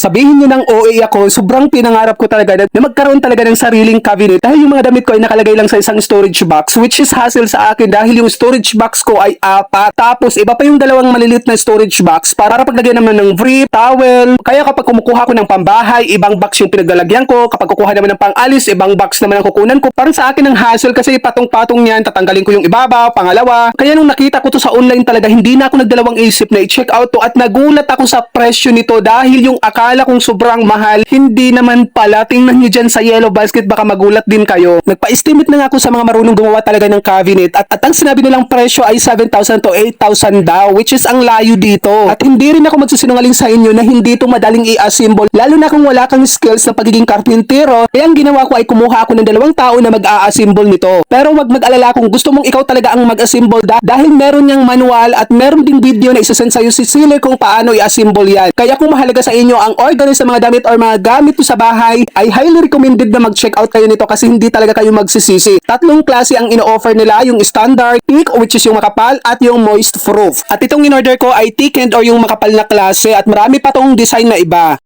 Sabihin nyo ng OA ako, sobrang pinangarap ko talaga na magkaroon talaga ng sariling cabinet dahil yung mga damit ko ay nakalagay lang sa isang storage box, which is hassle sa akin dahil yung storage box ko ay 4. Tapos iba pa yung dalawang malilit na storage box para paglagay naman ng brief, towel. Kaya kapag kumukuha ko ng pambahay, ibang box yung pinaglalagyan ko. Kapag kukuha naman ng pang-alis, ibang box naman ang kukunan ko. Parang sa akin ang hassle kasi patong-patong niyan, tatanggalin ko yung ibabaw, pangalawa. Kaya nung nakita ko to sa online talaga, hindi na ako nagdalawang isip na i-check out to at nagulat ako sa presyo nito dahil yung akala kong sobrang mahal, hindi naman pala. Tingnan nyo dyan sa yellow basket, baka magulat din kayo. Nagpa-estimate na nga ako sa mga marunong gumawa talaga ng cabinet at ang sinabi nilang presyo ay 7,000 to 8,000 daw, which is ang layo dito. At hindi rin ako magsisinungaling sa inyo na hindi ito madaling i-assemble, lalo na kung wala kang skills na pagiging karpintero. Kaya ang ginawa ko ay kumuha ako ng 2 tao na mag-a-assemble nito. Pero wag mag-alala kung gusto mong ikaw talaga ang mag-assemble dahil meron niyang manual at meron ding video na isasend sa'yo si Sealer kung paano i-assemble yan. Kaya kung mahalaga sa inyo ang organize sa mga damit or mga gamit sa bahay, ay highly recommended na mag-check out kayo nito kasi hindi talaga kayo magsisisi. 3 klase ang ino-offer nila, yung standard, thick which is yung makapal at yung moist proof. At itong in-order ko ay thickened or yung makapal na klase at marami pa tong design na iba.